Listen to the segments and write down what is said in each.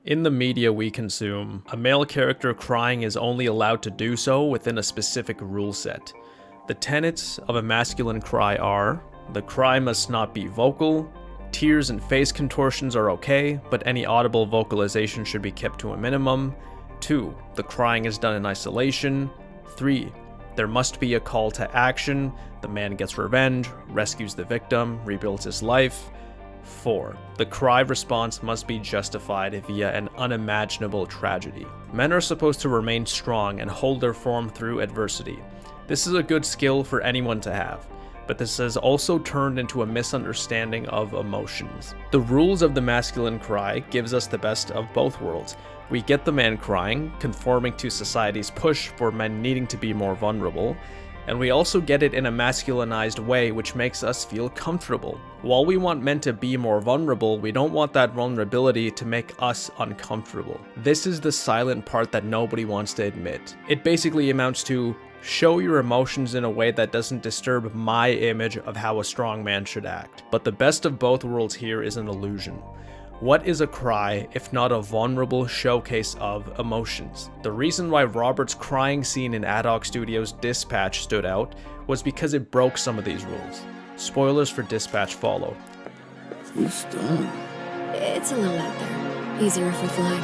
In the media we consume, a male character crying is only allowed to do so within a specific rule set. The tenets of a masculine cry are: the cry must not be vocal, tears and face contortions are okay, but any audible vocalization should be kept to a minimum. 2. The crying is done in isolation. 3. There must be a call to action. The man gets revenge, rescues the victim, rebuilds his life. 4. The cry response must be justified via an unimaginable tragedy. Men are supposed to remain strong and hold their form through adversity. This is a good skill for anyone to have, but this has also turned into a misunderstanding of emotions. The rules of the masculine cry gives us the best of both worlds. We get the man crying, conforming to society's push for men needing to be more vulnerable, and we also get it in a masculinized way which makes us feel comfortable. While we want men to be more vulnerable, we don't want that vulnerability to make us uncomfortable. This is the silent part that nobody wants to admit. It basically amounts to: show your emotions in a way that doesn't disturb my image of how a strong man should act. But the best of both worlds here is an illusion. What is a cry if not a vulnerable showcase of emotions? The reason why Robert's crying scene in AdHoc Studios' Dispatch stood out was because it broke some of these rules. Spoilers for Dispatch follow. Who's done? It's a little out there. Easier if we fly.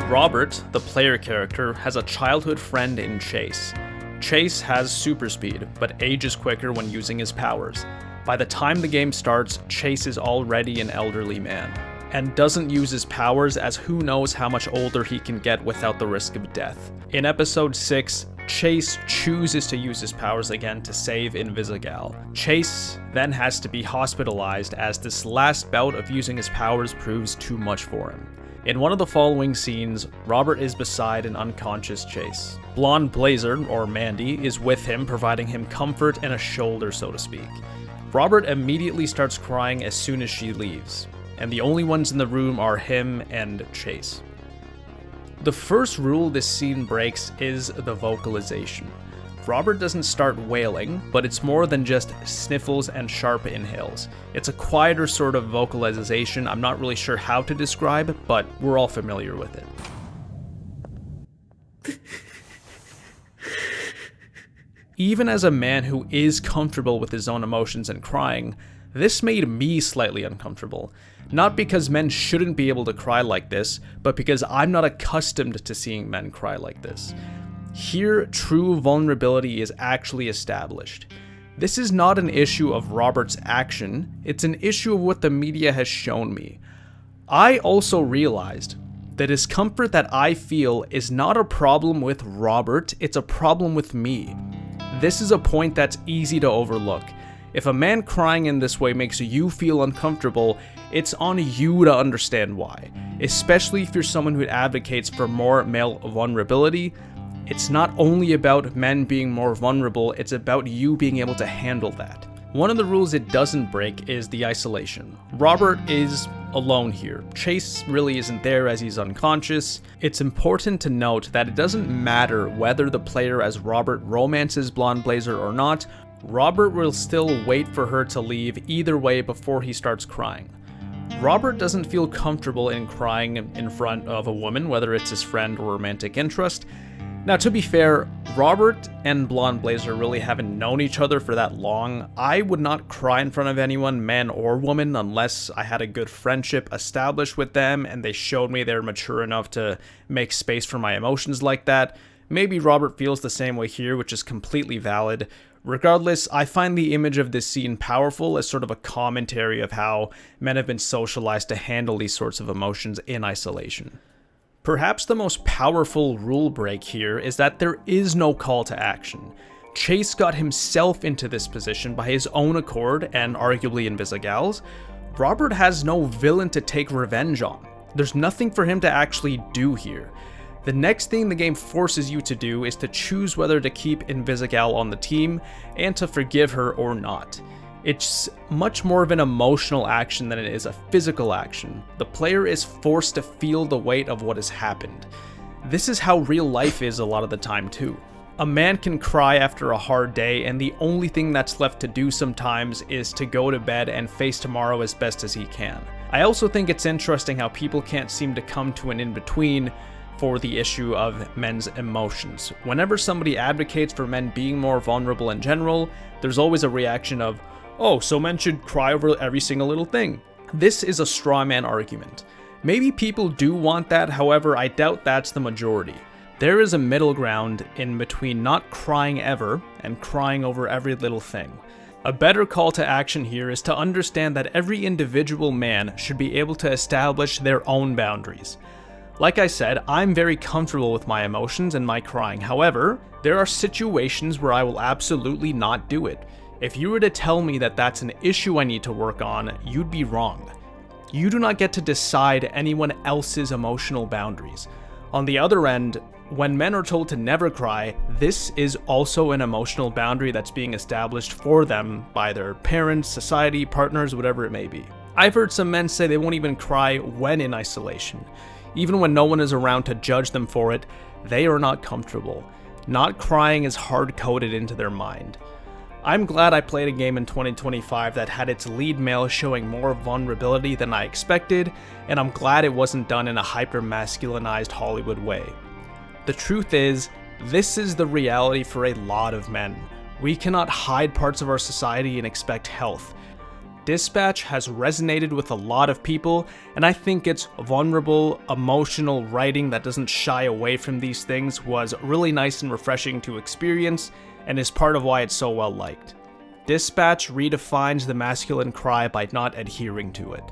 Robert, the player character, has a childhood friend in Chase. Chase has super speed, but ages quicker when using his powers. By the time the game starts, Chase is already an elderly man, and doesn't use his powers, as who knows how much older he can get without the risk of death. In episode 6, Chase chooses to use his powers again to save Invisigal. Chase then has to be hospitalized as this last bout of using his powers proves too much for him. In one of the following scenes, Robert is beside an unconscious Chase. Blonde Blazer, or Mandy, is with him, providing him comfort and a shoulder, so to speak. Robert immediately starts crying as soon as she leaves, and the only ones in the room are him and Chase. The first rule this scene breaks is the vocalization. Robert doesn't start wailing, but it's more than just sniffles and sharp inhales. It's a quieter sort of vocalization I'm not really sure how to describe, but we're all familiar with it. Even as a man who is comfortable with his own emotions and crying, this made me slightly uncomfortable. Not because men shouldn't be able to cry like this, but because I'm not accustomed to seeing men cry like this. Here, true vulnerability is actually established. This is not an issue of Robert's action, it's an issue of what the media has shown me. I also realized the discomfort that I feel is not a problem with Robert, it's a problem with me. This is a point that's easy to overlook. If a man crying in this way makes you feel uncomfortable, it's on you to understand why, especially if you're someone who advocates for more male vulnerability. It's not only about men being more vulnerable, it's about you being able to handle that. One of the rules it doesn't break is the isolation. Robert is alone here. Chase really isn't there as he's unconscious. It's important to note that it doesn't matter whether the player as Robert romances Blonde Blazer or not, Robert will still wait for her to leave either way before he starts crying. Robert doesn't feel comfortable in crying in front of a woman, whether it's his friend or romantic interest. Now, to be fair, Robert and Blonde Blazer really haven't known each other for that long. I would not cry in front of anyone, man or woman, unless I had a good friendship established with them and they showed me they're mature enough to make space for my emotions like that. Maybe Robert feels the same way here, which is completely valid. Regardless, I find the image of this scene powerful as sort of a commentary of how men have been socialized to handle these sorts of emotions in isolation. Perhaps the most powerful rule break here is that there is no call to action. Chase got himself into this position by his own accord and arguably Invisigal's. Robert has no villain to take revenge on. There's nothing for him to actually do here. The next thing the game forces you to do is to choose whether to keep Invisigal on the team and to forgive her or not. It's much more of an emotional action than it is a physical action. The player is forced to feel the weight of what has happened. This is how real life is a lot of the time too. A man can cry after a hard day, and the only thing that's left to do sometimes is to go to bed and face tomorrow as best as he can. I also think it's interesting how people can't seem to come to an in-between for the issue of men's emotions. Whenever somebody advocates for men being more vulnerable in general, there's always a reaction of, oh, so men should cry over every single little thing. This is a straw man argument. Maybe people do want that, however, I doubt that's the majority. There is a middle ground in between not crying ever and crying over every little thing. A better call to action here is to understand that every individual man should be able to establish their own boundaries. Like I said, I'm very comfortable with my emotions and my crying. However, there are situations where I will absolutely not do it. If you were to tell me that that's an issue I need to work on, you'd be wrong. You do not get to decide anyone else's emotional boundaries. On the other end, when men are told to never cry, this is also an emotional boundary that's being established for them by their parents, society, partners, whatever it may be. I've heard some men say they won't even cry when in isolation. Even when no one is around to judge them for it, they are not comfortable. Not crying is hard-coded into their mind. I'm glad I played a game in 2025 that had its lead male showing more vulnerability than I expected, and I'm glad it wasn't done in a hyper-masculinized Hollywood way. The truth is, this is the reality for a lot of men. We cannot hide parts of our society and expect health. Dispatch has resonated with a lot of people, and I think its vulnerable, emotional writing that doesn't shy away from these things was really nice and refreshing to experience, and is part of why it's so well liked. Dispatch redefines the masculine cry by not adhering to it.